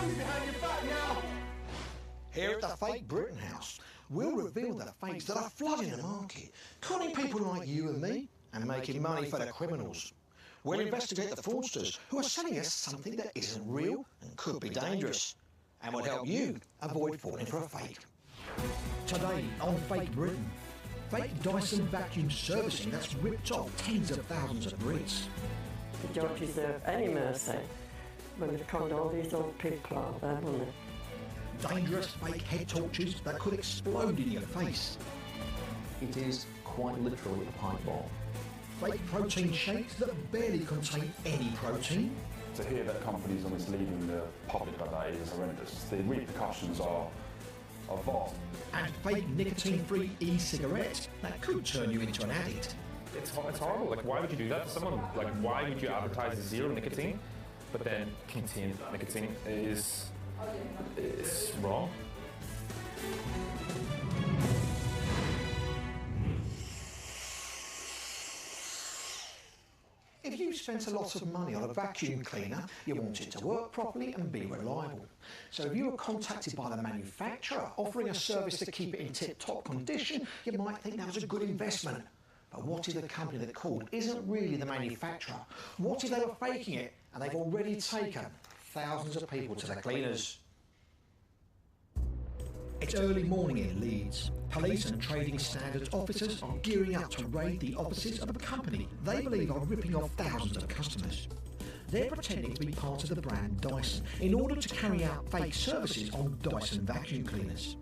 money behind your back now. Here at the Fake Britain House, we'll reveal the fakes that are flooding the market, conning people like you and me, and making money for the criminals. We'll investigate the fraudsters who are selling us something that isn't real and could be dangerous, and will help you avoid falling for a fake. Today on Fake Britain, fake Dyson vacuum servicing that's ripped off tens of thousands of Brits. They don't deserve any mercy when they've conned all these old people out there, haven't they? Dangerous fake head torches that could explode in your face. It is quite literally a pipe bomb. Fake protein shakes that barely contain any protein. To hear that companies are misleading the public like that is horrendous. The repercussions are vast. And fake nicotine-free e-cigarettes that could turn you into an addict. It's horrible. Like, why would you do that to someone? Like, why would you advertise zero nicotine, but then contain nicotine is wrong. If you spent a lot of money on a vacuum cleaner, you want it to work properly and be reliable. So if you were contacted by the manufacturer offering a service to keep it in tip-top condition, you might think that was a good investment. But what if the company that called isn't really the manufacturer? What if they were faking it and they've already taken thousands of people to the cleaners? It's early morning in Leeds. Police and trading standards officers are gearing up to raid the offices of a company they believe are ripping off thousands of customers. They're pretending to be part of the brand Dyson in order to carry out fake services on Dyson vacuum cleaners.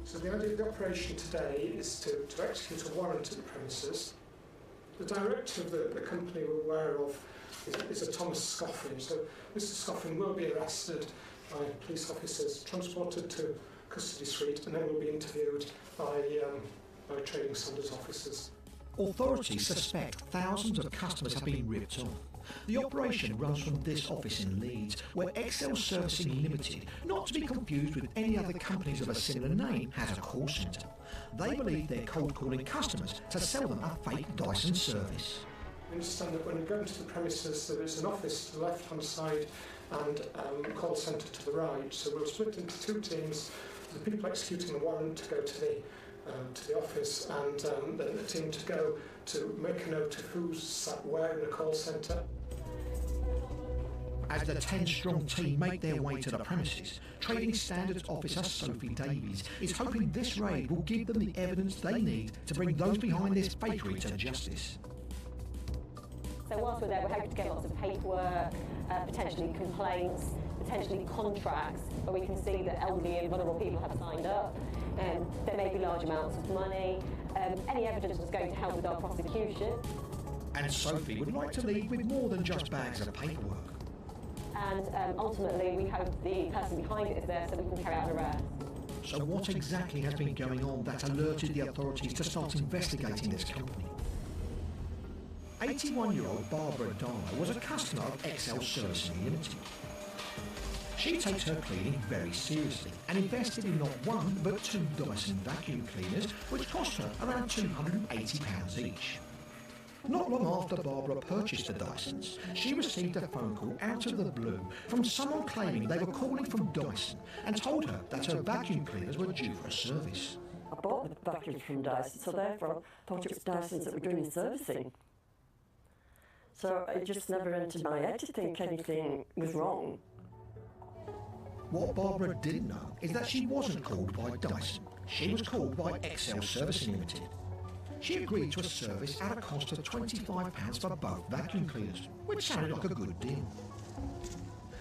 So the idea of the operation today is to execute a warrant at the premises. The director of the company we're aware of is a Thomas Scoffin. So Mr Scoffin will be arrested by police officers, transported to custody suite, and then will be interviewed by trading standards officers. Authorities suspect thousands of customers have been ripped off. The operation runs from this office in Leeds, where Excel Servicing Limited, not to be confused with any other companies of a similar name, has a call centre. They believe they're cold calling customers to sell them a fake Dyson service. We understand that when you go into the premises, there is an office to the left-hand side and a call centre to the right. So we'll split into two teams. The people executing the warrant to go to the office, and then a team to go to make a note of who's sat where in the call centre. As the 10-strong team make their way to the premises, Trading Standards Officer Sophie Davies is hoping this raid will give them the evidence they need to bring those behind this fakery to justice. So whilst we're there, we're hoping to get lots of paperwork, potentially complaints, potentially contracts, where we can see that elderly and vulnerable people have signed up. There may be large amounts of money. Any evidence is going to help with our prosecution. And Sophie would like to leave with more than just bags of paperwork. And ultimately, we hope the person behind it is there so we can carry out an arrest. So what exactly has been going on that alerted the authorities to start investigating this company? 81-year-old Barbara Dyer was a customer of Excel Servicing Limited. She takes her cleaning very seriously and invested in not one but two Dyson vacuum cleaners, which cost her around £280 each. Not long after Barbara purchased the Dysons, she received a phone call out of the blue from someone claiming they were calling from Dyson and told her that her vacuum cleaners were due for a service. I bought the vacuums from Dyson, so therefore I thought it was Dysons that were doing the servicing. So it just never entered my head to think anything was wrong. What Barbara didn't know is that she wasn't called by Dyson. She was called by Excel Servicing Limited. She agreed to a service at a cost of £25 for both vacuum cleaners, which sounded like a good deal.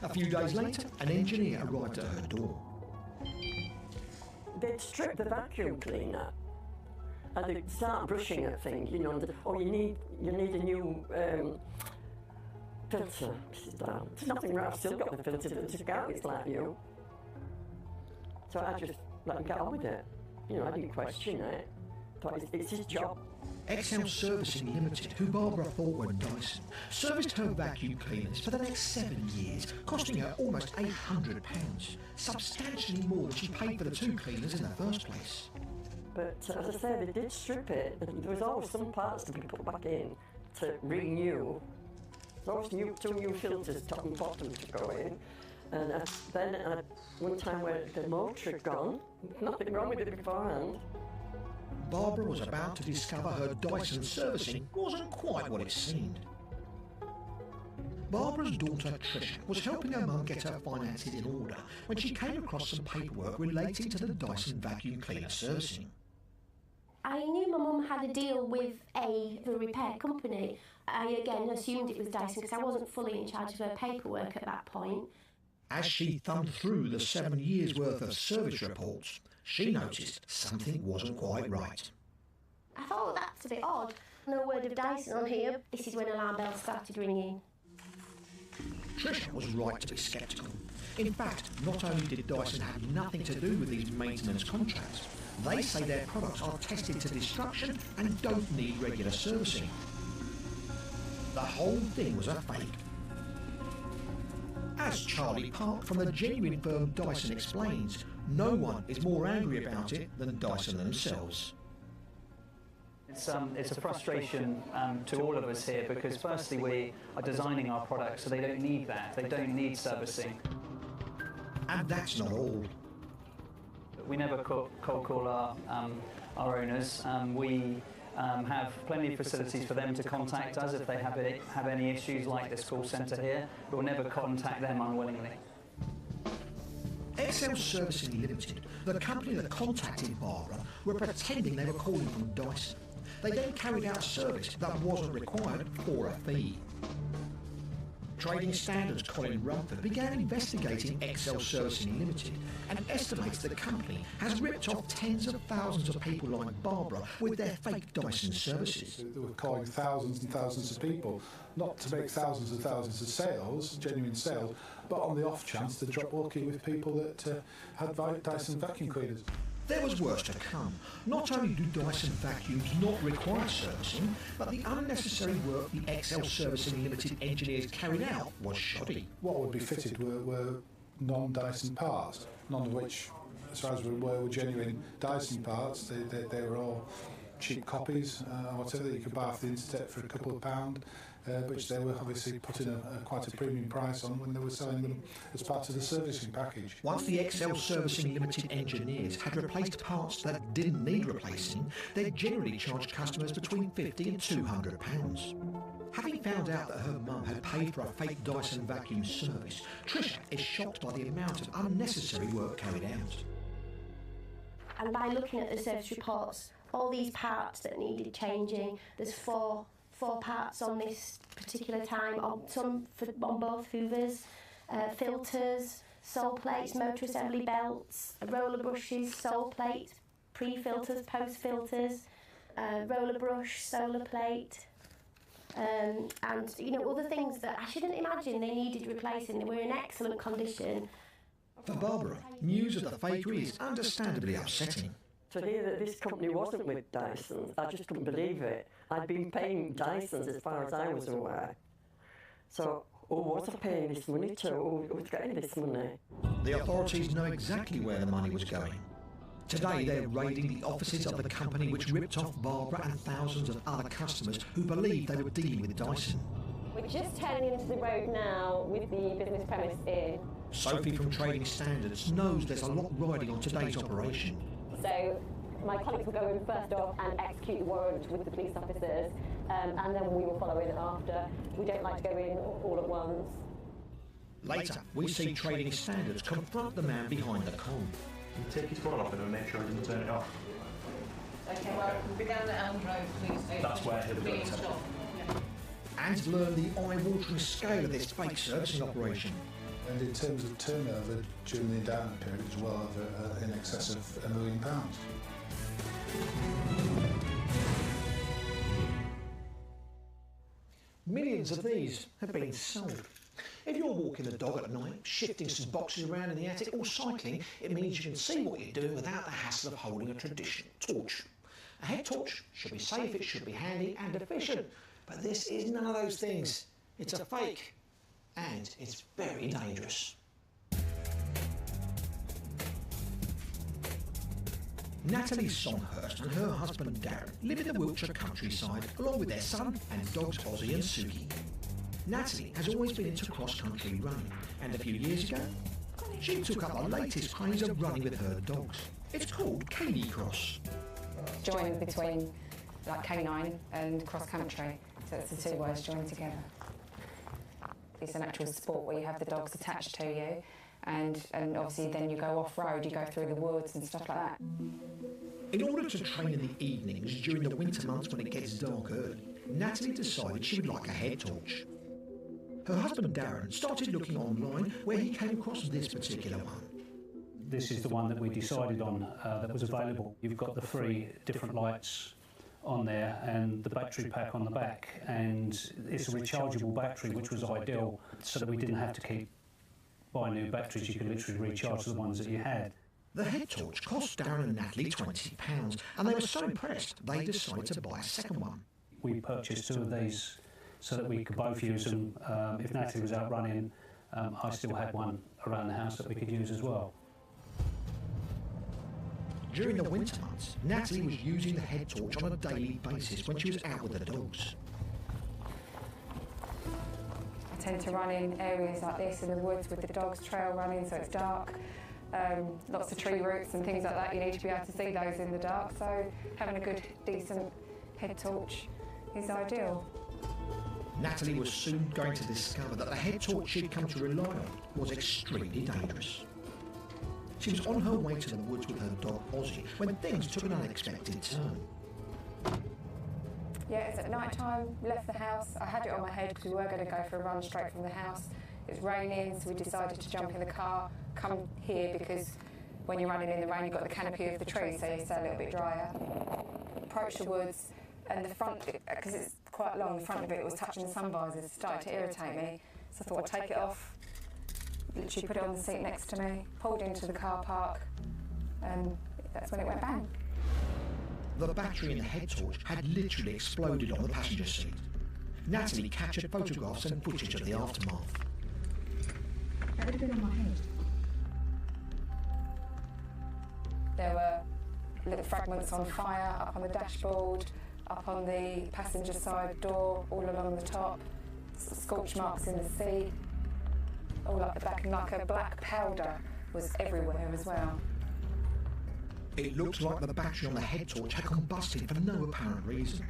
A few days later, an engineer arrived at her door. They'd strip the vacuum cleaner and they'd start brushing at things, you know, you need a new filter. There's nothing wrong, I've still got the filter that took out, it's like you. So I just let him get on with it. You know, I didn't question it. But it's his job. Excel Servicing Limited, who Barbara thought were Dyson, serviced her vacuum cleaners for the next 7 years, costing her almost £800, substantially more than she paid for the two cleaners in the first place. But as I said, they did strip it. There was always some parts to be put back in to renew. There was always two new filters, top and bottom, to go in. And then one time when the motor had gone, nothing wrong with it beforehand. Barbara was about to discover her Dyson servicing wasn't quite what it seemed. Barbara's daughter Tricia was helping her mum get her finances in order when she came across some paperwork relating to the Dyson vacuum cleaner servicing. I knew my mum had a deal with a repair company. I again assumed it was Dyson because I wasn't fully in charge of her paperwork at that point. As she thumbed through the 7 years' worth of service reports, she noticed something wasn't quite right. I thought, well, that's a bit odd. No word of Dyson on here. This is when alarm bells started ringing. Tricia was right to be sceptical. In fact, not only did Dyson have nothing to do with these maintenance contracts, they say their products are tested to destruction and don't need regular servicing. The whole thing was a fake. As Charlie Park from the genuine firm Dyson explains, no one is more angry about it than Dyson themselves. It's a frustration to all of us here because firstly we are designing our products so they don't need that, they don't need servicing. And that's not all. We never cold call our owners. We have plenty of facilities for them to contact us if they have any issues like this call centre here. We'll never contact them unwillingly. XL Servicing Limited, the company that contacted Barbara, were pretending they were calling from Dyson. They then carried out a service that wasn't required for a fee. Trading Standards Colin Rumford began investigating XL Servicing Limited and estimates the company has ripped off tens of thousands of people like Barbara with their fake Dyson services. They were calling thousands and thousands of people, not to make thousands and thousands of sales, genuine sales, but on the off chance to drop lucky with people that had Dyson vacuum cleaners. There was worse to come. Not only do Dyson vacuums not require servicing, but the unnecessary work the XL Servicing Limited engineers carried out was shoddy. What would be fitted were non-Dyson parts, none of which, as far as we were genuine Dyson parts. They were all cheap copies, or whatever, that you could buy off the internet for a couple of pounds, which they were obviously putting quite a premium price on when they were selling them as part of the servicing package. Once the XL Servicing Limited engineers had replaced parts that didn't need replacing, they generally charged customers between £50 and £200. Having found out that her mum had paid for a fake Dyson vacuum service, Tricia is shocked by the amount of unnecessary work carried out. And by looking at the service reports, all these parts that needed changing, there's four parts on this particular time, on both hoovers, filters, sole plates, motor assembly belts, roller brushes, sole plates, pre-filters, post-filters, roller brush, solar plate, and other things that I shouldn't imagine they needed replacing. They were in excellent condition. For Barbara, news of the fakery is understandably upsetting. To hear that this company wasn't with Dyson, I just couldn't believe it. I'd been paying Dysons as far as I was aware. So, who was I paying this money to? Who was getting this money? The authorities know exactly where the money was going. Today they're raiding the offices of the company which ripped off Barbara and thousands of other customers who believed they were dealing with Dyson. We're just turning into the road now with the business premise in. Sophie from Trading Standards knows there's a lot riding on today's operation. So my colleagues will go in first off and execute the warrant with the police officers, and then we will follow in after. We don't like to go in all at once. Later, we see Trading Standards confront the man behind the con. You take his phone off and make sure he doesn't turn it off. Okay, well, we'll be down at Elm Road Police Station. That's where he'll go. And learn the eye-watering scale of this fake servicing operation. And in terms of turnover during the endowment period, it was well over in excess of £1 million. Millions of these have been sold. If you're walking the dog at night, shifting some boxes around in the attic or cycling, it means you can see what you're doing without the hassle of holding a traditional torch. A head torch should be safe, it should be handy and efficient, but this is none of those things. It's a fake, and it's very dangerous. Natalie Songhurst and her husband Darren live in the Wiltshire countryside along with their son and dogs Ozzy and Suki. Natalie has always been into cross-country running, and a few years ago, she took up the latest craze of running with her dogs. It's called Canicross. Join between like canine and cross-country, so it's the two words joined together. It's an actual sport where you have the dogs attached to you, and obviously then you go off-road, you go through the woods and stuff like that. In order to train in the evenings during the winter months when it gets dark early, Natalie decided she would like a head torch. Her husband Darren started looking online where he came across this particular one. This is the one that we decided on that was available. You've got the 3 different lights on there and the battery pack on the back, and it's a rechargeable battery, which was ideal so that we didn't have to buy new batteries. You could literally recharge the ones that you had. The head torch cost Darren and Natalie £20, and they were so impressed they decided to buy a second one. We purchased 2 of these so that we could both use them. If Natalie was out running, I still had one around the house that we could use as well. During the winter months, Natalie was using the head torch on a daily basis when she was out with the dogs. I tend to run in areas like this in the woods with the dogs, trail running, so it's dark. Lots of tree roots and things like that. You need to be able to see those in the dark, so having a good, decent head torch is ideal. Natalie was soon going to discover that the head torch she'd come to rely on was extremely dangerous. She was on her way to the woods with her dog Ozzy when things took an unexpected turn. Yeah, it's at night time, left the house. I had it on my head because we were going to go for a run straight from the house. It was raining, so we decided to jump in the car, come here because when you're running in the rain, you've got the canopy of the tree, so you stay a little bit drier. Approached the woods, and the front, because it's quite long, the front of it was touching the sun visors, started to irritate me. So I thought I'd take it off, literally put it on the seat next to me, pulled into the car park, and that's when it went bang. The battery in the head torch had literally exploded on the passenger seat. Natalie captured photographs and footage of the aftermath. That would have been on my head. There were little fragments on fire up on the dashboard, up on the passenger side door, all along the top, scorch marks in the seat, all up the back, and like a black powder was everywhere as well. It looked like the battery on the head torch had combusted for no apparent reason.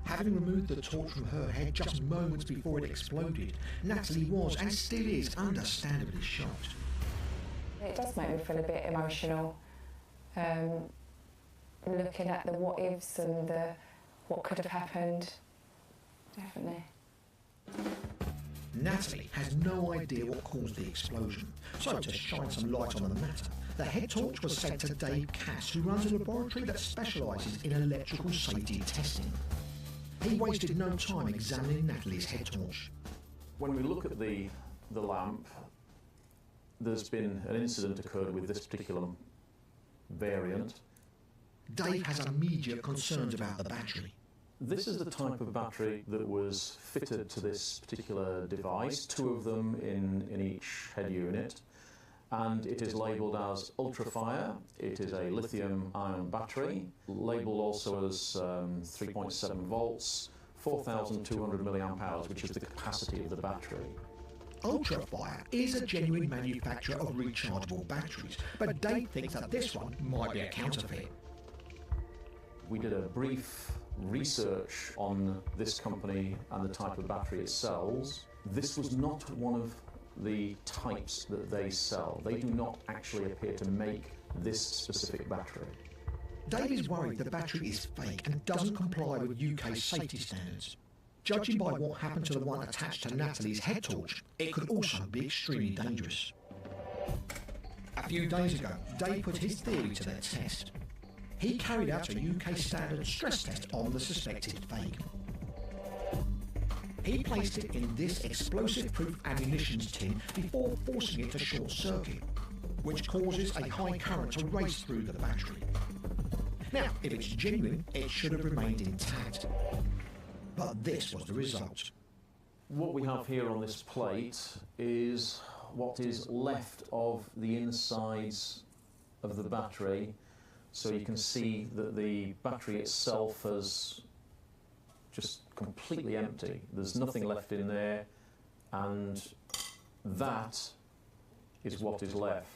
Having removed the torch from her head just moments before it exploded, Natalie was and still is understandably shocked. It does make me feel a bit emotional, looking at the what-ifs and the what could have happened, definitely. Natalie has no idea what caused the explosion, so to shine some light on the matter, the head torch was sent to Dave Cass, who runs a laboratory that specialises in electrical safety testing. He wasted no time examining Natalie's head torch. When we look at the lamp, there's been an incident occurred with this particular variant. Dave has immediate concerns about the battery. This is the type of battery that was fitted to this particular device, 2 of them in each head unit, and it is labelled as Ultrafire. It is a lithium-ion battery, labelled also as 3.7 volts, 4,200 milliamp hours, which is the capacity of the battery. Ultrafire is a genuine manufacturer of rechargeable batteries, but Dave thinks that this one might be a counterfeit. We did a brief research on this company and the type of battery it sells. This was not one of the types that they sell. They do not actually appear to make this specific battery. Dave is worried the battery is fake and doesn't comply with UK safety standards. Judging by what happened to the one attached to Natalie's head torch, it could also be extremely dangerous. A few days ago, Dave put his theory to the test. He carried out a UK standard stress test on the suspected fake. He placed it in this explosive-proof ammunitions tin before forcing it to short circuit, which causes a high current to race through the battery. Now, if it's genuine, it should have remained intact. But this was the result. What we have here on this plate is what is left of the insides of the battery. So you can see that the battery itself has just completely empty. There's nothing left in there, and that is what is left.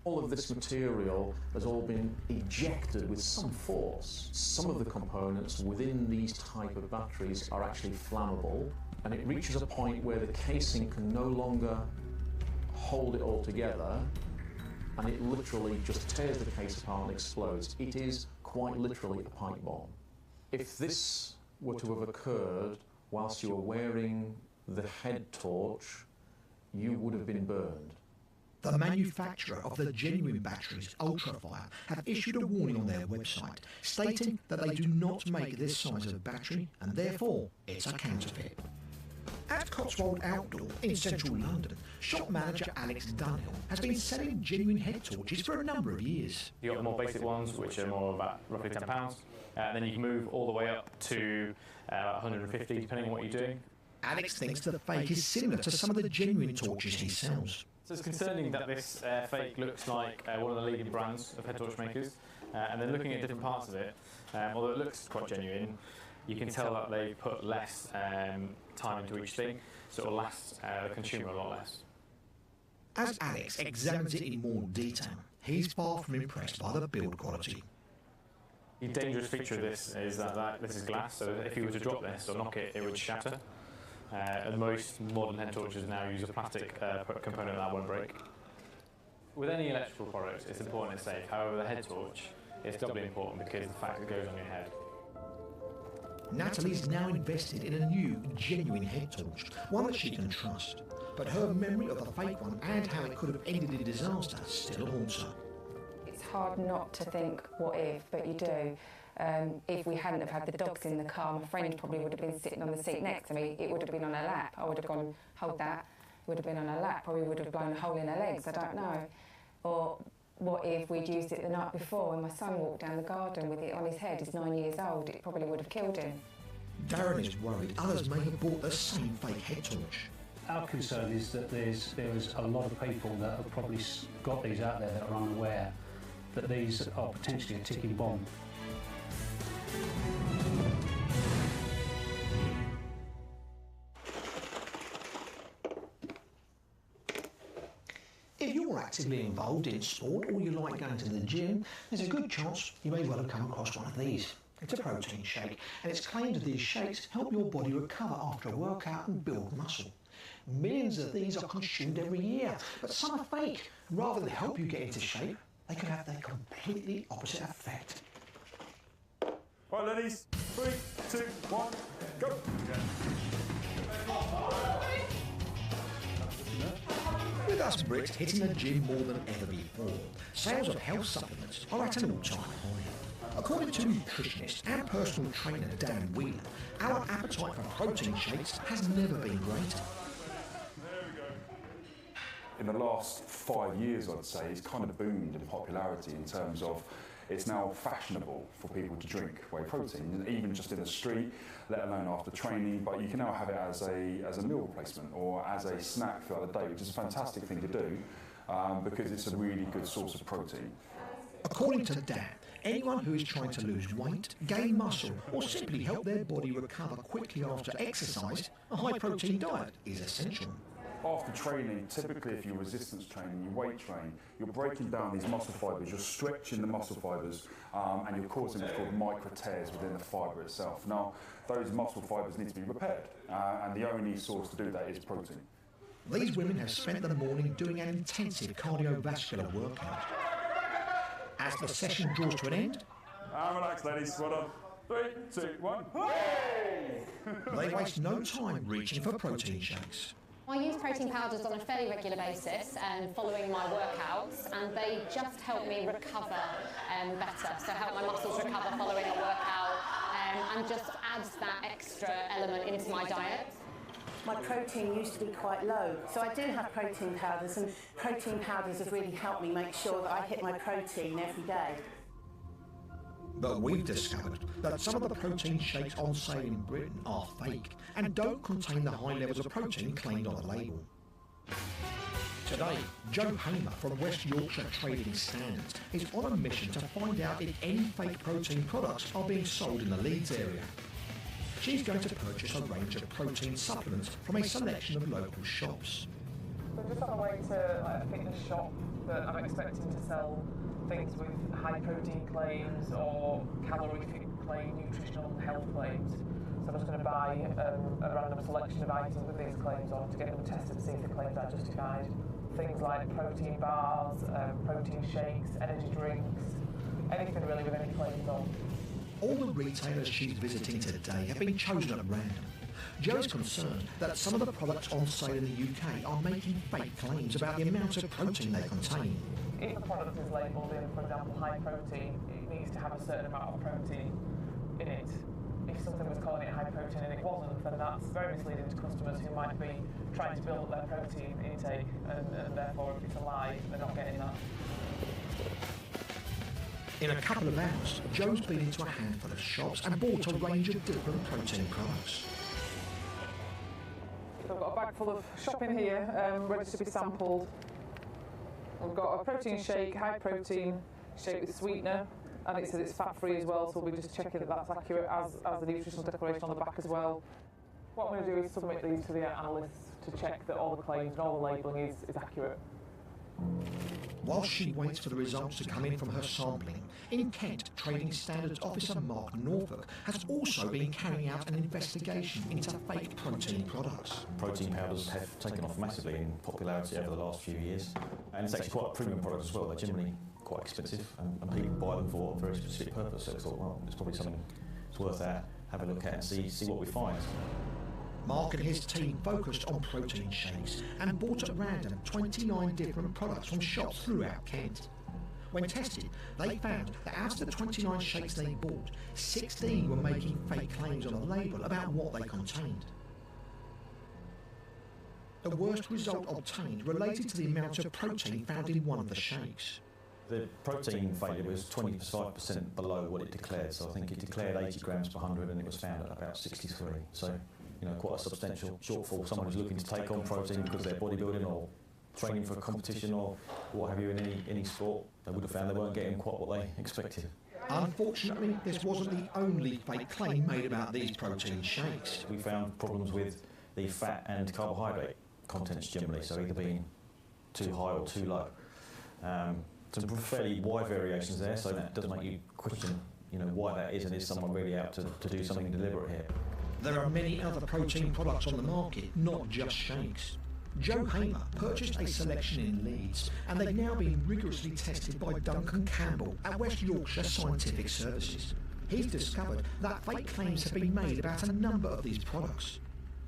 All of this material has all been ejected with some force. Some of the components within these type of batteries are actually flammable, and it reaches a point where the casing can no longer hold it all together, and it literally just tears the case apart and explodes. It is quite literally a pipe bomb. If this were to have occurred whilst you were wearing the head torch, you would have been burned. The manufacturer of the genuine batteries, Ultrafire, have issued a warning on their website stating that they do not make this size of battery and therefore it's a counterfeit. At Cotswold Outdoor in central London, shop manager Alex Dunhill has been selling genuine head torches for a number of years. You've got the more basic ones, which are more about roughly £10. Then you can move all the way up to 150, depending on what you're doing. Alex thinks the fake is similar to some of the genuine torches he sells. So it's concerning that this fake looks like one of the leading brands of head torch makers, and then looking at different parts of it, although it looks quite genuine, you can tell that they've put less time into each thing, so it will last the consumer a lot less. As Alex examines it in more detail, he's far from impressed by the build quality. The dangerous feature of this is that this is glass, so if you were to drop this or knock it, it would shatter. And most modern head torches now use a plastic component that won't break. With any electrical product, it's important it's safe. However, the head torch is doubly important because of the fact it goes on your head. Natalie's now invested in a new, genuine head torch, one that she can trust. But her memory of the fake one and how it could have ended in disaster still haunts her. It's hard not to think, what if, but you do. If we hadn't have had the dogs in the car, my friend probably would have been sitting on the seat next to me. It would have been on her lap. I would have gone, hold that. It would have been on her lap. Probably would have blown a hole in her legs. I don't know. Or what if we'd used it the night before and my son walked down the garden with it on his head? He's 9 years old. It probably would have killed him. Darren is worried others may have bought the same fake head torch. Our concern is that there is a lot of people that have probably got these out there that are unaware that these are potentially a ticking bomb. If you're actively involved in sport or you like going to the gym, there's a good chance you may well have come across one of these. It's a protein shake, and it's claimed that these shakes help your body recover after a workout and build muscle. Millions of these are consumed every year, but some are fake. Rather than help you get into shape, they can have the completely opposite effect. Right, ladies, 3, 2, 1, go! With us Brits hitting the gym more than ever before, sales of health supplements are at an all-time high. According to nutritionist and personal trainer Dan Wheeler, our appetite for protein shakes has never been greater. In the last 5 years, I'd say, it's kind of boomed in popularity in terms of it's now fashionable for people to drink whey protein, even just in the street, let alone after training. But you can now have it as a meal replacement or as a snack throughout the day, which is a fantastic thing to do because it's a really good source of protein. According to Dan, anyone who is trying to lose weight, gain muscle, or simply help their body recover quickly after exercise, a high-protein diet is essential. After training, typically if you're resistance training, you weight train, you're breaking down these muscle fibres, you're stretching the muscle fibres, and you're causing what's called micro tears within the fibre itself. Now, those muscle fibres need to be repaired, and the only source to do that is protein. These women have spent the morning doing an intensive cardiovascular workout. As the session draws to an end, and relax, ladies. Well done. 3, 2, 1. They waste no time reaching for protein shakes. I use protein powders on a fairly regular basis following my workouts, and they just help me recover better, so help my muscles recover following a workout, and just adds that extra element into my diet. My protein used to be quite low, so I do have protein powders, and protein powders have really helped me make sure that I hit my protein every day. But we've discovered that some of the protein shakes on sale in Britain are fake and don't contain the high levels of protein claimed on the label. Today, Joe Hamer from West Yorkshire Trading Standards is on a mission to find out if any fake protein products are being sold in the Leeds area. She's going to purchase a range of protein supplements from a selection of local shops. We're just on the way to a fitness shop that I'm expecting to sell things with high protein claims or calorific claim, nutritional health claims. So I'm just going to buy a random selection of items with these claims on to get them tested to see if the claims are justified. Things like protein bars, protein shakes, energy drinks, anything really with any claims on. All the retailers she's visiting today have been chosen at random. Joe's concerned that some of the products on sale in the UK are making fake claims about the amount of protein they contain. If a product is labelled in, for example, high protein, it needs to have a certain amount of protein in it. If something was calling it high protein and it wasn't, then that's very misleading to customers who might be trying to build up their protein intake, and therefore if it's a lie, they're not getting that. In a couple of hours, Joe's been into a handful of shops and bought a range of different protein products. So I've got a bag full of shopping here, ready to be sampled. We've got a protein shake, high protein shake with sweetener, and it says it's fat-free as well, so we'll be just checking that that's accurate as the nutritional declaration on the back as well. What I'm going to do is submit these to the analysts to check that all the claims and all the labelling is accurate. While she waits for the results to come in from her sampling, in Kent, Trading Standards Officer Mark Norfolk has also been carrying out an investigation into fake protein products. Protein powders have taken off massively in popularity over the last few years, and it's actually quite a premium product as well. They're generally quite expensive, and people buy them for a very specific purpose, so I thought, well, it's probably something it's worth having a look at and see what we find. Mark and his team focused on protein shakes and bought at random 29 different products from shops throughout Kent. When tested, they found that out of the 29 shakes they bought, 16 were making fake claims on the label about what they contained. The worst result obtained related to the amount of protein found in one of the shakes. The protein failure was 25% below what it declared, so I think it declared 80 grams per 100 and it was found at about 63. So, you know, quite a substantial shortfall. Someone who's looking to take on protein because they're bodybuilding or training for a competition or what have you in any sport, they would have found they weren't getting quite what they expected. Unfortunately, this wasn't the only fake claim made about these protein shakes. We found problems with the fat and carbohydrate contents generally, so either being too high or too low. Some fairly wide variations there, so that does make you question, you know, why that is, and is someone really out to do something deliberate here. There are many other protein products on the market, not just shakes. Joe Hamer purchased a selection in Leeds, and they've now been rigorously tested by Duncan Campbell at West Yorkshire Scientific Services. He's discovered that fake claims have been made about a number of these products.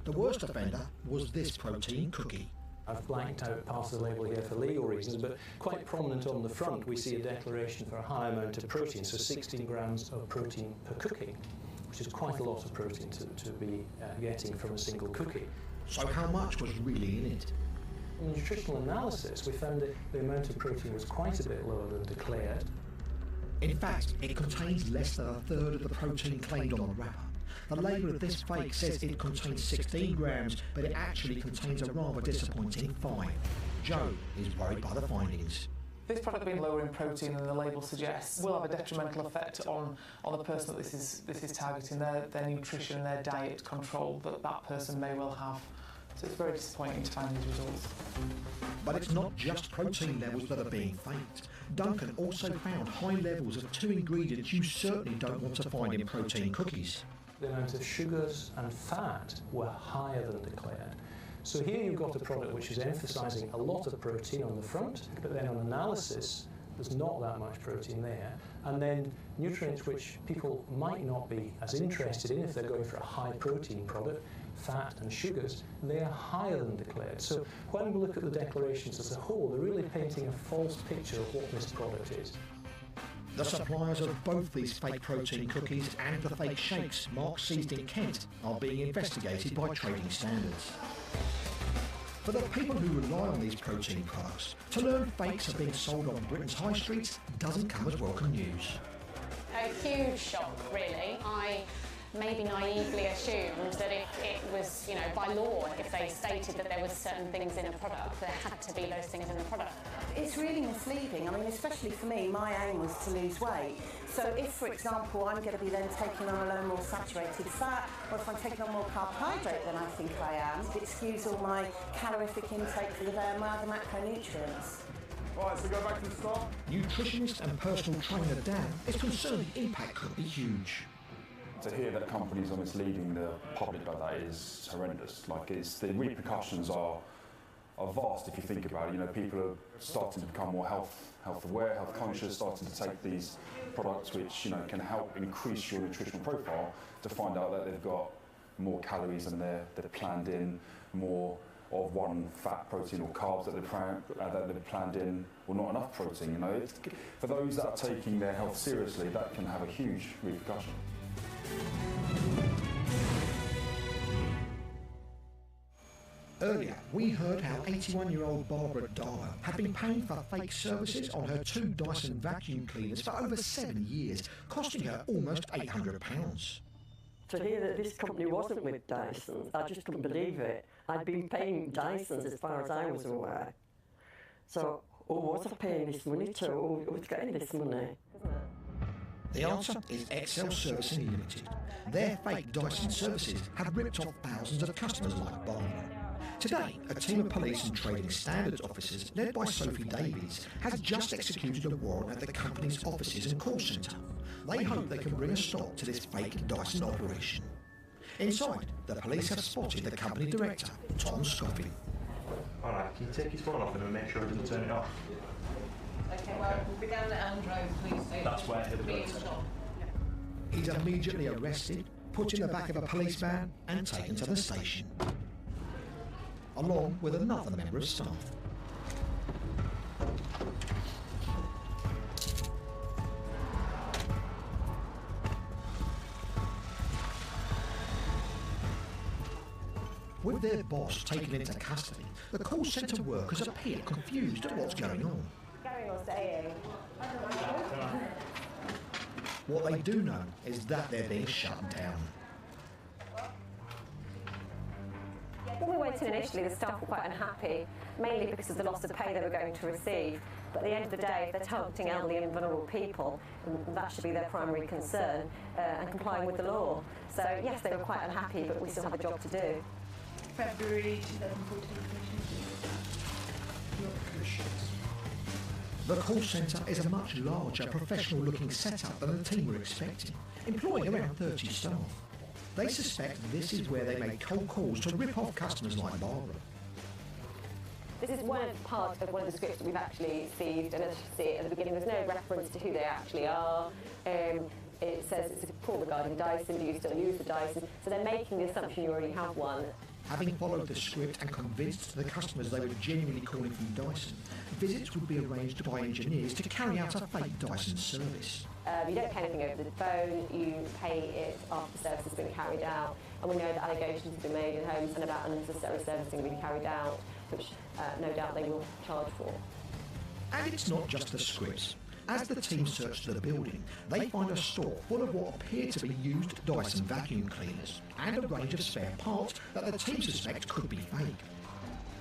The worst offender was this protein cookie. I've blanked out part of the label here for legal reasons, but quite prominent on the front we see a declaration for a high amount of protein, so 16 grams of protein per cookie, which is quite a lot of protein to be getting from a single cookie. So how much was really in it? In nutritional analysis, we found that the amount of protein was quite a bit lower than declared. In fact, it contains less than a third of the protein claimed on the wrapper. The label of this fake says it contains 16 grams, but it actually contains a rather disappointing 5. Joe is worried by the findings. This product being lower in protein than the label suggests will have a detrimental effect on the person that this is targeting, their nutrition, their diet control that person may well have. So it's very disappointing to find these results. But it's not just protein levels that are being faked. Duncan also found high levels of 2 ingredients you certainly don't want to find in protein cookies. The amount of sugars and fat were higher than declared. So here you've got a product which is emphasising a lot of protein on the front, but then on analysis there's not that much protein there. And then nutrients which people might not be as interested in if they're going for a high protein product, fat and sugars, they are higher than declared. So when we look at the declarations as a whole, they're really painting a false picture of what this product is. The suppliers of both these fake protein cookies and the fake shakes Mark seized in Kent are being investigated by Trading Standards. For the people who rely on these protein products, to learn fakes are being sold on Britain's high streets doesn't come as welcome news. A huge shock, really. I maybe naively assumed that if it was, you know, by law, if they stated that there was certain things in a product, there had to be those things in the product. It's really misleading. I mean, especially for me, my aim was to lose weight. So if, for example, I'm going to be then taking on a low more saturated fat, or if I'm taking on more carbohydrate than I think I am, it skews all my calorific intake for the day and my other macronutrients. Right, so go back to the start. Nutritionist and personal trainer Dan is concerned the impact could be huge. To hear that companies are misleading the public like that is horrendous. Like, the repercussions are vast if you think about it. You know, people are starting to become more health aware, health conscious, starting to take these products which, you know, can help increase your nutritional profile, to find out that they've got more calories than they're planned in, more of one fat, protein or carbs that they've planned in, or not enough protein. You know, for those that are taking their health seriously, that can have a huge repercussion. Earlier, we heard how 81-year-old Barbara Dyer had been paying for fake services on her 2 Dyson vacuum cleaners for over 7 years, costing her almost £800. To hear that this company wasn't with Dyson, I just couldn't believe it. I'd been paying Dysons as far as I was aware. So, who was I paying this money to? Who was getting this money? The answer is Excel Servicing Limited. Their fake Dyson services have ripped off thousands of customers like Barbara. Today, a team of police and trading standards officers, led by Sophie Davies, has just executed a warrant at the company's offices and call centre. They hope they can bring a stop to this fake Dyson operation. Inside, the police have spotted the company director, Tom Scofield. All right, can you take his phone off him and make sure he doesn't turn it off? Okay, well, we'll be down at Elm Road Police Station. That's where he'll go. He's immediately arrested, put in the back of a police van and taken to the station, along with another member of staff. With their boss taken into custody, the call centre workers appear confused at what's going on. Going or staying? What they do know is that they're being shut down. When we went in initially, the staff were quite unhappy, mainly because of the loss of pay they were going to receive. But at the end of the day, if they're targeting elderly and vulnerable people, that should be their primary concern, and complying with the law. So yes, they were quite unhappy, but we still have a job to do. February 2014. The call centre is a much larger, professional-looking setup than the team were expecting, employing around 30 staff. They suspect this is where they make cold calls to rip off customers like Barbara. This is one part of one of the scripts that we've actually received, and as you see at the beginning, there's no reference to who they actually are. It says it's a call regarding Dyson, do you still use the Dyson? So they're making the assumption you already have one. Having followed the script and convinced the customers they were genuinely calling from Dyson, visits would be arranged by engineers to carry out a fake Dyson service. You don't pay anything over the phone, you pay it after the service has been carried out, and we know that allegations have been made in homes and about unnecessary servicing being carried out, which no doubt they will charge for. And it's not just the scripts. As the team search the building, they find a store full of what appear to be used Dyson vacuum cleaners and a range of spare parts that the team suspect could be fake.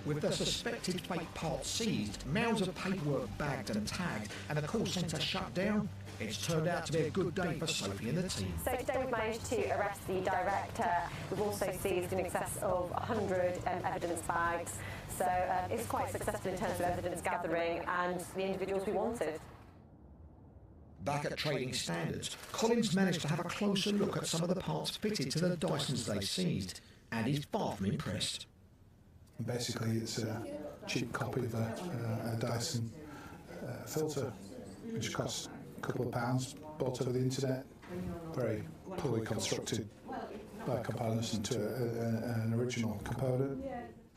With the suspected fake parts seized, mounds of paperwork bagged and tagged, and the call centre shut down, it's turned out to be a good day for Sophie and the team. So today we've managed to arrest the director. We've also seized in excess of 100 evidence bags. So it's quite successful in terms of evidence gathering and the individuals we wanted. Back at Trading Standards, Collins managed to have a closer look at some of the parts fitted to the Dysons they seized, and he's far from impressed. Basically, it's a cheap copy of a Dyson filter, which costs a couple of pounds, bought over the internet, very poorly constructed by comparison to an original component.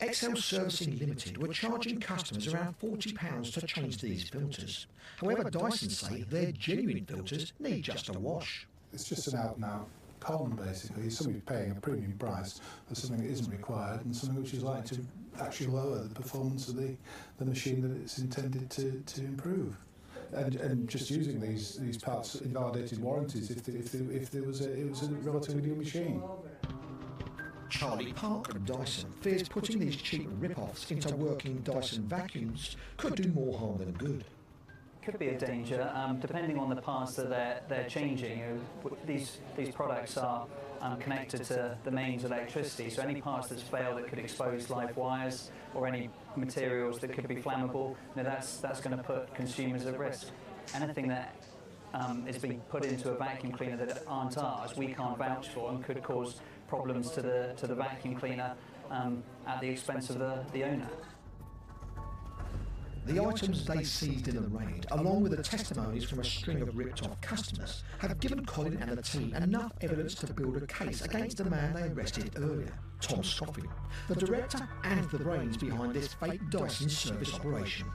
Excel Servicing Limited were charging customers around £40 to change these filters. However, Dyson say their genuine filters need just a wash. It's just an out-and-out con, basically. Somebody's paying a premium price for something that isn't required and something which is likely to actually lower the performance of the machine that it's intended to improve. and just using these parts invalidated warranties if there was it was a relatively new machine. Charlie Parker of Dyson fears putting these cheap rip-offs into working Dyson vacuums could do more harm than good. Could be a danger, depending on the parts that they're changing. These products are connected to the mains electricity, so any parts that's failed that could expose live wires or any materials that could be flammable, that's going to put consumers at risk. Anything that is being put into a vacuum cleaner that aren't ours, we can't vouch for and could cause problems to the vacuum cleaner at the expense of the owner. The items they seized in the raid, along with the testimonies from a string of ripped-off customers, have given Colin and the team enough evidence to build a case against the man they arrested earlier, Tom Scofield, the director and the brains behind this fake Dyson service operation.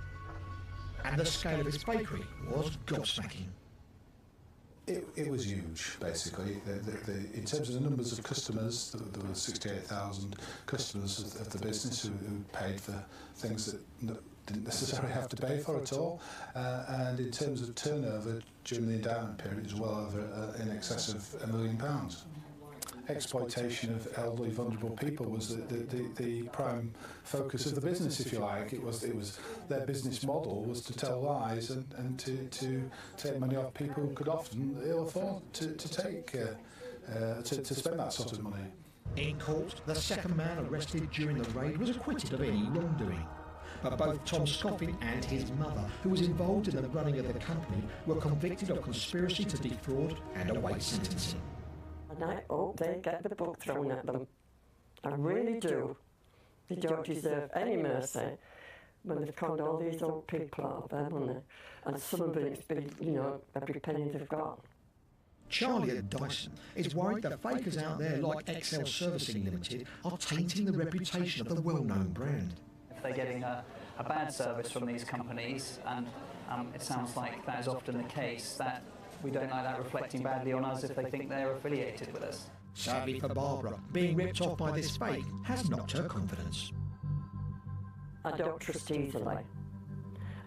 And the scale of his fakery was gobsmacking. It was huge, basically. In terms of the numbers of customers, there were 68,000 customers of the business who paid for things that didn't necessarily have to pay for at all. And in terms of turnover during the endowment period, it was well over in excess of £1 million. Exploitation of elderly, vulnerable people was the prime focus of the business, if you like. It was their business model was to tell lies and to take money off people who could often ill afford to spend that sort of money. In court, the second man arrested during the raid was acquitted of any wrongdoing. But both Tom Scofield and his mother, who was involved in the running of the company, were convicted of conspiracy to defraud and await sentencing. And I hope they get the book thrown at them. I really do. They don't deserve any mercy when they've conned all these old people out of their money. And some of it's been, every penny they've got. Charlie at Dyson is worried that fakers out there like Excel Servicing Limited are tainting the reputation of the well-known brand. If they're getting a bad service from these companies, and it sounds like that is often the case, that we don't like that reflecting badly on us if they think they're affiliated with us. Sadly for Barbara, being ripped off by this fake has knocked her confidence. I don't trust easily.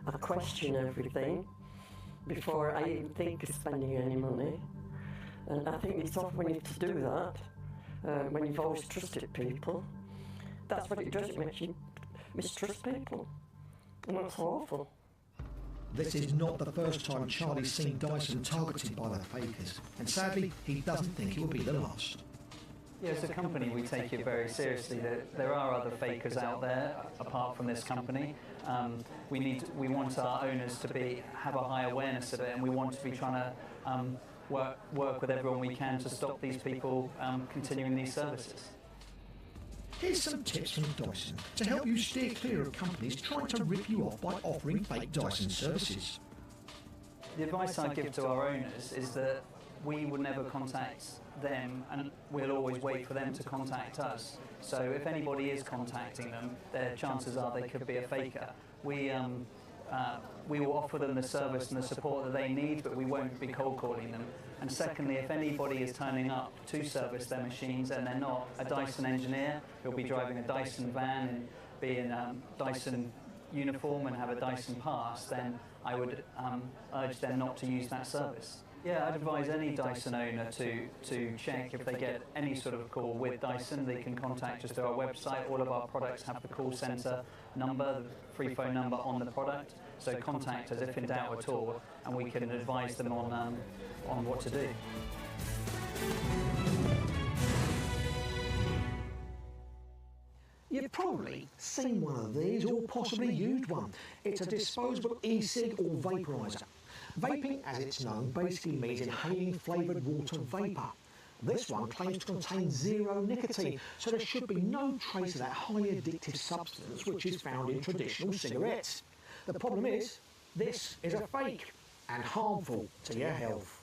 I question everything before I even think of spending any money. And I think it's often when you have to do that, when you've always trusted people, that's what it does, it makes you mistrust people. And that's awful. This is not the first time Charlie's seen Dyson targeted by the fakers, and sadly, he doesn't think it will be the last. Yeah, as a company, we take it very seriously. There are other fakers out there apart from this company. We want our owners to have a high awareness of it, and we want to be trying to work with everyone we can to stop these people continuing these services. Here's some tips from Dyson to help you steer clear of companies trying to rip you off by offering fake Dyson services. The advice I give to our owners is that we would never contact them, and we'll always wait for them to contact us. So if anybody is contacting them, their chances are they could be a faker. We will offer them the service and the support that they need, but we won't be cold calling them. And secondly, if anybody is turning up to service their machines and they're not a Dyson engineer, who'll be driving a Dyson van and be in a Dyson uniform and have a Dyson pass, then I would urge them not to use that service. Yeah, I'd advise any Dyson owner to check if they get any sort of call with Dyson. They can contact us through our website. All of our products have the call centre number, the free phone number on the product. So contact us if in doubt at all, and we can advise them on what to do. You've probably seen one of these or possibly used one. It's a disposable e-cig or vaporiser. Vaping, as it's known, basically means inhaling flavoured water vapour. This one claims to contain zero nicotine, so there should be no trace of that highly addictive substance which is found in traditional cigarettes. The problem is, this is a fake and harmful to your health.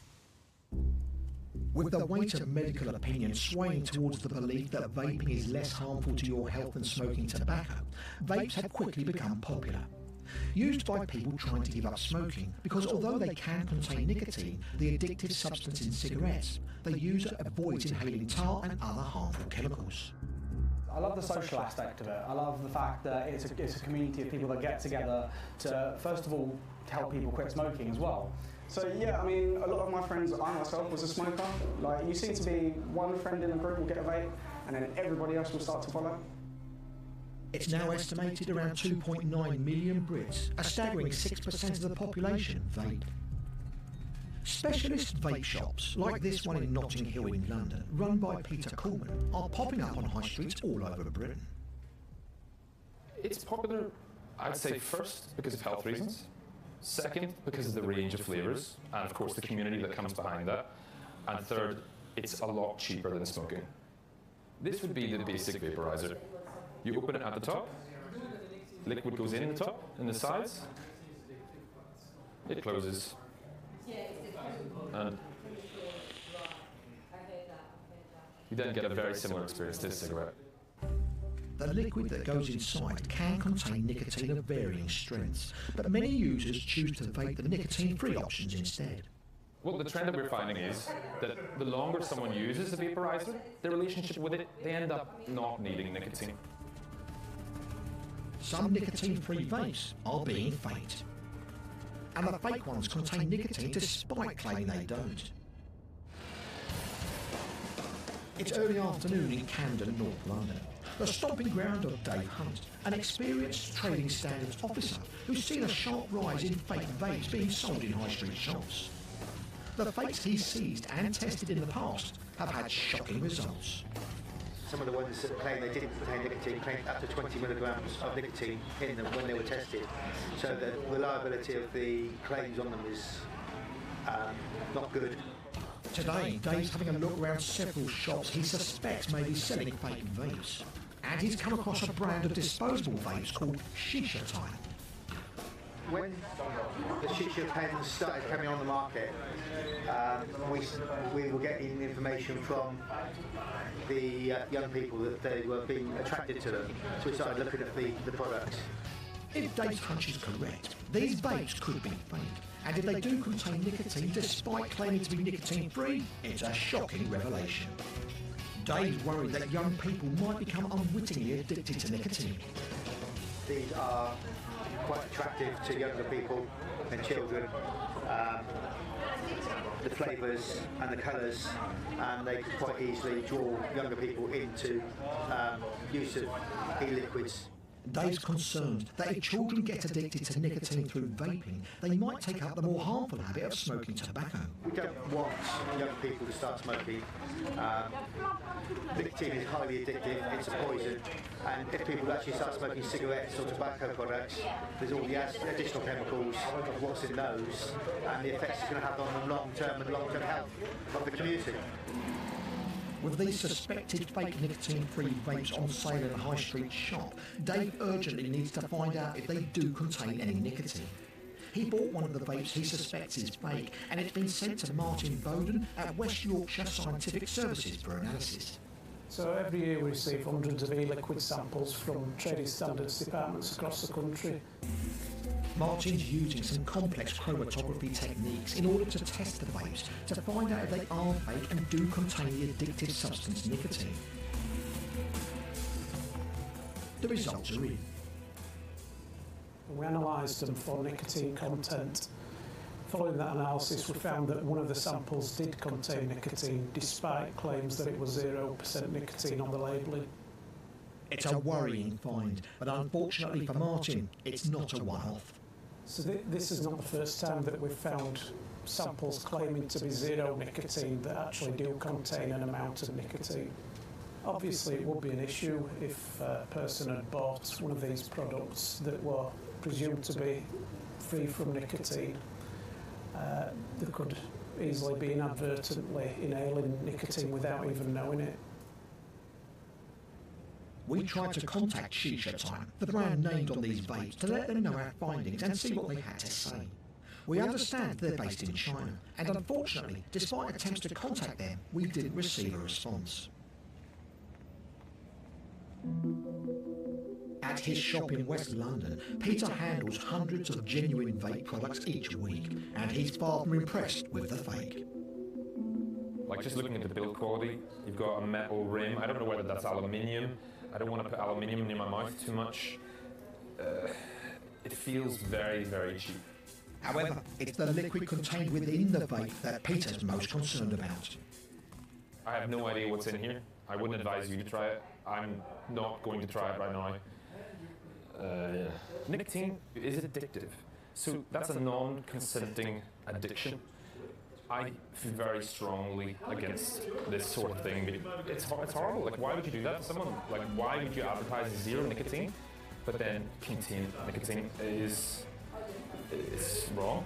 With the weight of medical opinion swaying towards the belief that vaping is less harmful to your health than smoking tobacco, vapes have quickly become popular. Used by people trying to give up smoking because although they can contain nicotine, the addictive substance in cigarettes, the user avoids inhaling tar and other harmful chemicals. I love the social aspect of it. I love the fact that it's a community of people that get together to, first of all, help people quit smoking as well. So yeah, I mean, a lot of my friends, I myself was a smoker. Like, you seem to be one friend in a group will get a vape, and then everybody else will start to follow. It's now estimated around 2.9 million Brits, a staggering 6% of the population, vape. Specialist vape shops, like this one in Notting Hill in London, run by Peter Coolman, are popping up on high streets all over Britain. It's popular, I'd say, first because of health reasons, second because of the range of flavours, and of course the community that comes behind that, and third, it's a lot cheaper than smoking. This would be the basic vaporizer. You open it at the top, liquid goes in the top, in the sides, it closes. And you then get a very similar experience to a cigarette. The liquid that goes inside can contain nicotine of varying strengths, but many users choose to vape the nicotine-free options instead. Well, the trend that we're finding is that the longer someone uses a vaporizer, their relationship with it, they end up not needing nicotine. Some nicotine-free vapes are being faked, and the fake ones contain nicotine despite claiming they don't. It's early afternoon in Camden, North London, the stomping ground of Dave Hunt, an experienced trading standards officer who's seen a sharp rise in fake vapes being sold in high street shops. The fakes he's seized and tested in the past have had shocking results. Some of the ones that claim they didn't contain nicotine claimed up to 20 milligrams of nicotine in them when they were tested. So the reliability of the claims on them is not good. Today, Dave's having a look around several shops he suspects may be selling fake vapes. And he's come across a brand of disposable vapes called Shisha Time. When the Shisha pens started coming on the market, we were getting information from the young people that they were being attracted to them. So we started looking at the products. If Dave's hunch is correct, these vapes could be fake. And if they do contain nicotine despite claiming to be nicotine-free, it's a shocking revelation. Dave's worried that young people might become unwittingly addicted to nicotine. These are quite attractive to younger people and children. The flavours and the colours, and they can quite easily draw younger people into use of e-liquids. Dave's concerned that if children get addicted to nicotine through vaping, they might take up the more harmful habit of smoking tobacco. We don't want young people to start smoking. Nicotine is highly addictive, it's a poison, and if people actually start smoking cigarettes or tobacco products, there's all the additional chemicals of what's in those, and the effects it's going to have on the long-term health of the community. With these suspected fake nicotine-free vapes on sale in a high street shop, Dave urgently needs to find out if they do contain any nicotine. He bought one of the vapes he suspects is fake, and it's been sent to Martin Bowden at West Yorkshire Scientific Services for analysis. So every year we receive hundreds of e-liquid samples from trading standards departments across the country. Martin's using some complex chromatography techniques in order to test the vapes to find out if they are fake and do contain the addictive substance nicotine. The results are in. We analysed them for nicotine content. Following that analysis, we found that one of the samples did contain nicotine, despite claims that it was 0% nicotine on the labelling. It's a worrying find, but unfortunately for Martin, it's not a one-off. So this is not the first time that we've found samples claiming to be zero nicotine that actually do contain an amount of nicotine. Obviously, it would be an issue if a person had bought one of these products that were presumed to be free from nicotine. They could easily be inadvertently inhaling nicotine without even knowing it. We tried to contact Shisha Time, the brand named on these vapes, to let them know our findings and see what they had to say. We understand they're based in China, and unfortunately, despite attempts to contact them, we didn't receive a response. At his shop in West London, Peter handles hundreds of genuine vape products each week, and he's far from impressed with the fake. Like just looking at the build quality, you've got a metal rim. I don't know whether that's aluminium. I don't want to put aluminium near my mouth too much. It feels very, very cheap. However, it's the liquid contained within the vape that Peter's most concerned about. I have no idea what's in here. I wouldn't advise you to try it. I'm not going to try it right now. Nicotine is addictive. So that's a non-consenting addiction. I feel very strongly against this sort of thing. It's horrible. Like, why would you do that to someone? Like, why would you advertise zero nicotine, but then contain nicotine is wrong.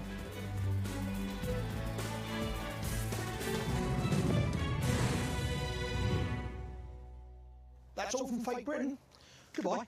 That's all from Fake Britain. Goodbye.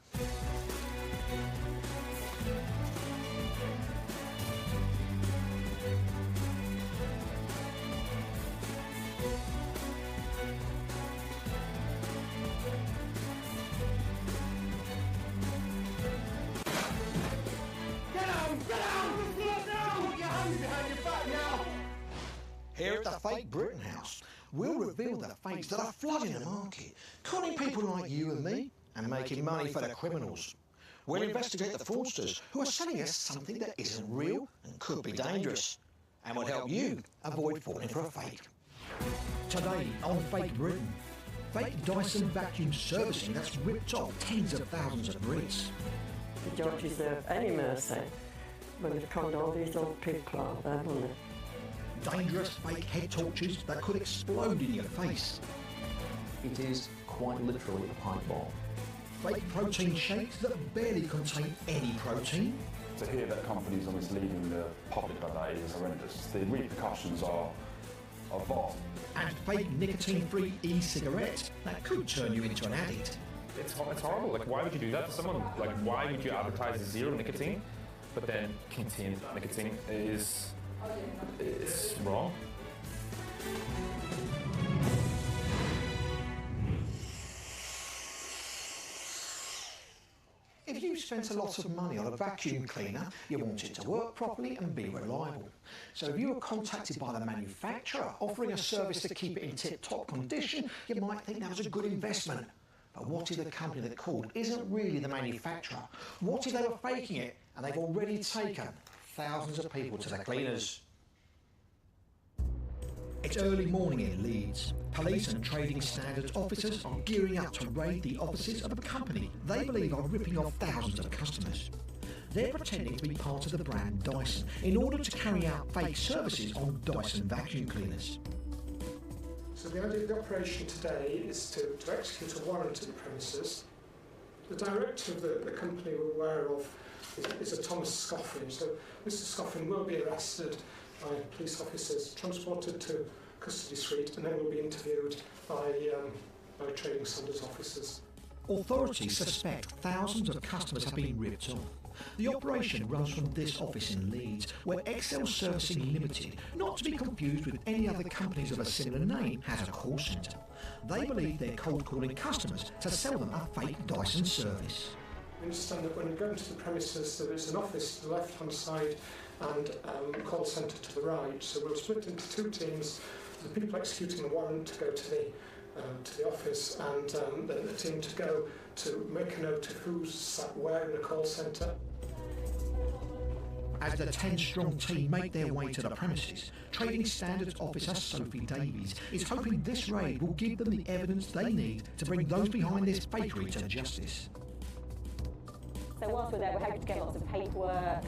Here at the Fake Britain House, we'll reveal the fakes that are flooding the market, conning people like you and me, and making money for the criminals. We'll investigate the fraudsters who are selling us something that isn't real and could be dangerous, and will help you avoid falling for a fake. Today on Fake Britain, fake Dyson vacuum servicing that's ripped off tens of thousands of Brits. They don't deserve any mercy when they've conned all these old people out there, haven't they? Dangerous fake head torches that could explode in your face. It is quite literally a pipe bomb. Fake protein shakes that barely contain any protein. To hear that companies are misleading the public like that is horrendous. The repercussions are vast. And fake nicotine-free e-cigarettes that could turn you into an addict. It's horrible. Like, why would you do that to someone? Like, why would you advertise zero nicotine, but then contain nicotine is wrong. If you spent a lot of money on a vacuum cleaner, you want it to work properly and be reliable. So if you were contacted by the manufacturer offering a service to keep it in tip-top condition, you might think that was a good investment. But what if the company that called isn't really the manufacturer? What if they were faking it and they've already taken thousands of people to the cleaners? It's early morning in Leeds. Police and trading standards officers are gearing up to raid the offices of a company they believe are ripping off thousands of customers. They're pretending to be part of the brand Dyson in order to carry out fake services on Dyson vacuum cleaners. So the idea of the operation today is to execute a warrant to the premises. The director of the company we're aware of is a Thomas Scoffin. So Mr Scoffin will be arrested by police officers, transported to custody suite, and then will be interviewed by trading standards officers. Authorities suspect thousands of customers have been ripped off. The operation runs from this office in Leeds, where Excel Servicing Limited, not to be confused with any other companies of a similar name, has a call centre. They believe they're cold calling customers to sell them a fake Dyson service. We understand that when you go into the premises, there is an office to the left-hand side and a call centre to the right. So we'll split into two teams. The people executing the warrant to go to the office, and then the team to go to make a note of who's sat where in the call centre. As the 10-strong team make their way to the premises, Trading Standards Officer Sophie Davies is hoping this raid will give them the evidence they need to bring those behind this fakery to justice. So whilst we're there, we're hoping to get lots of paperwork,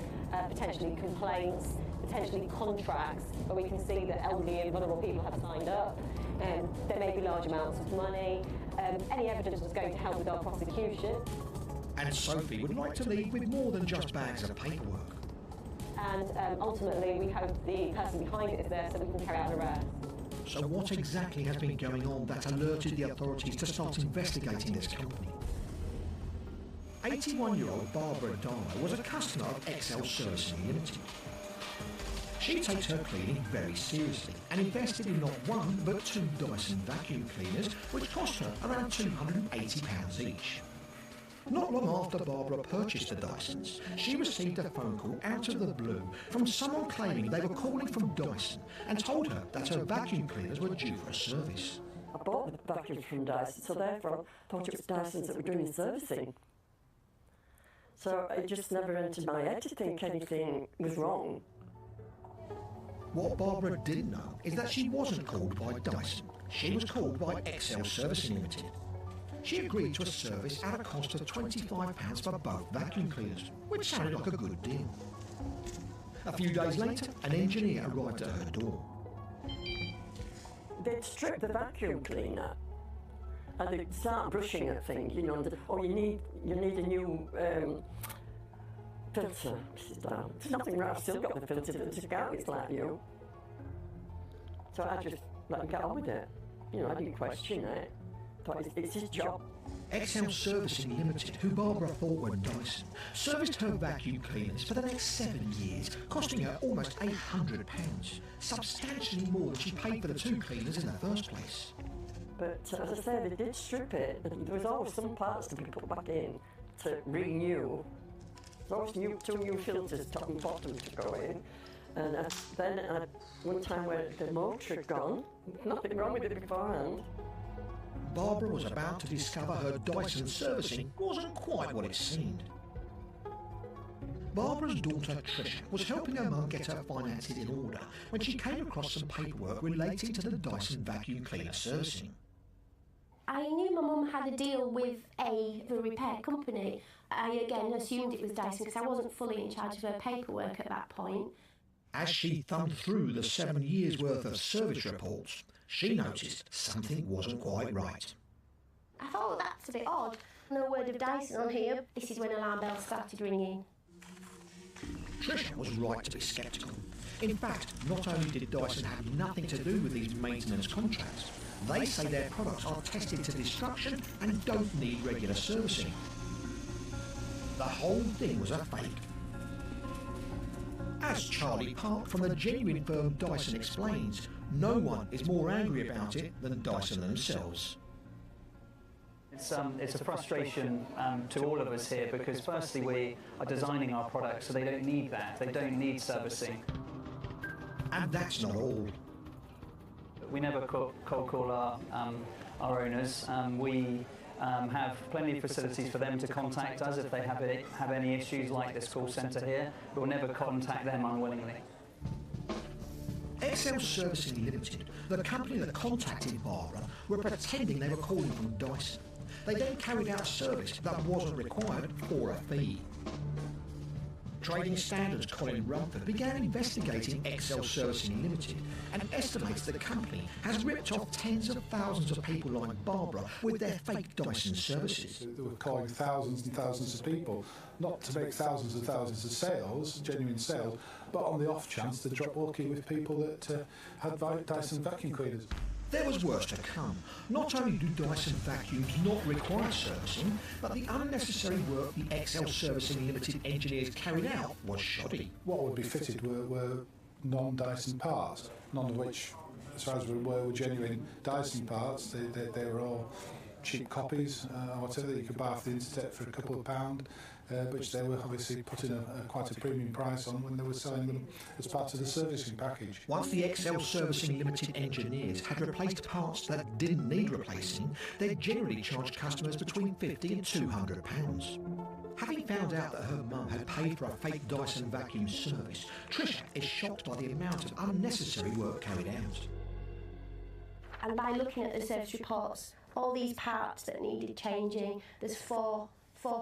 potentially complaints, potentially contracts where we can see that elderly and vulnerable people have signed up. There may be large amounts of money. Any evidence that's going to help with our prosecution. And Sophie would like to leave with more than just bags of paperwork. And ultimately, we hope the person behind it is there so we can carry out an arrest. So what exactly has been going on that alerted the authorities to start investigating this company? 81-year-old Barbara Dyer was a customer of Excel Servicing Limited. She takes her cleaning very seriously and invested in not one but two Dyson vacuum cleaners, which cost her around £280 each. Not long after Barbara purchased the Dysons, she received a phone call out of the blue from someone claiming they were calling from Dyson and told her that her vacuum cleaners were due for a service. I bought the vacuums from Dyson, so therefore I thought it was Dyson's that were doing the servicing. So it just never entered my head to think anything was wrong. What Barbara didn't know is that she wasn't called by Dyson. She was called by Excel Servicing Limited. She agreed to a service at a cost of £25 for both vacuum cleaners, which sounded like a good deal. A few days later, an engineer arrived at her door. They'd strip the vacuum cleaner and they'd start brushing at things, you know, and you need a new filter. There's nothing wrong, I've still got the filter that took out, it's like you. So I just let him get on with it. You know, I didn't question it. Thought it's his job. Excel Servicing Limited, who Barbara thought were Dyson, serviced her vacuum cleaners for the next 7 years, costing her almost £800, substantially more than she paid for the two cleaners in the first place. But as I say, they did strip it. There was always some parts to be put back in to renew. There was always two new filters, top and bottom, to go in. And then one time where the motor had gone, nothing wrong with it beforehand. Barbara was about to discover her Dyson servicing wasn't quite what it seemed. Barbara's daughter Tricia was helping her mum get her finances in order when she came across some paperwork relating to the Dyson vacuum cleaner servicing. I knew my mum had a deal with a repair company. I again assumed it was Dyson because I wasn't fully in charge of her paperwork at that point. As she thumbed through the 7 years' worth of service reports, she noticed something wasn't quite right. I thought, well, that's a bit odd. No word of Dyson on here. This is when alarm bells started ringing. Tricia was right to be sceptical. In fact, not only did Dyson have nothing to do with these maintenance contracts, they say their products are tested to destruction and don't need regular servicing. The whole thing was a fake. As Charlie Park from the genuine firm Dyson explains, no one is more angry about it than Dyson themselves. It's a frustration to all of us here because firstly we are designing our products so they don't need that, they don't need servicing. And that's not all. We never cold call our owners. We have plenty of facilities for them to contact us if they have any issues like this call centre here. We'll never contact them unwillingly. Excel Servicing Limited, the company that contacted Barbara, were pretending they were calling from Dyson. They then carried out a service that wasn't required for a fee. Trading Standards Colin Rumford began investigating Excel Servicing Limited and estimates the company has ripped off tens of thousands of people like Barbara with their fake Dyson services. They were calling thousands and thousands of people, not to make thousands and thousands of sales, genuine sales, but on the off chance to drop walkie with people that had Dyson vacuum cleaners. There was worse to come. Not only do Dyson vacuums not require servicing, but the unnecessary work the Excel Servicing Limited engineers carried out was shoddy. What would be fitted were non-Dyson parts, none of which, as far as we were genuine Dyson parts. They were all cheap copies, or whatever, that you could buy off the internet for a couple of £, which they were obviously putting quite a premium price on when they were selling them as part of the servicing package. Once the Excel Servicing Limited engineers had replaced parts that didn't need replacing, they generally charged customers between £50 and £200. Having found out that her mum had paid for a fake Dyson vacuum service, Tricia is shocked by the amount of unnecessary work carried out. And by looking at the service reports, all these parts that needed changing, there's four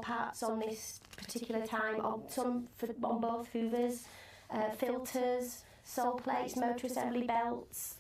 parts on this particular time, on both hoovers, filters, sole plates, motor assembly belts.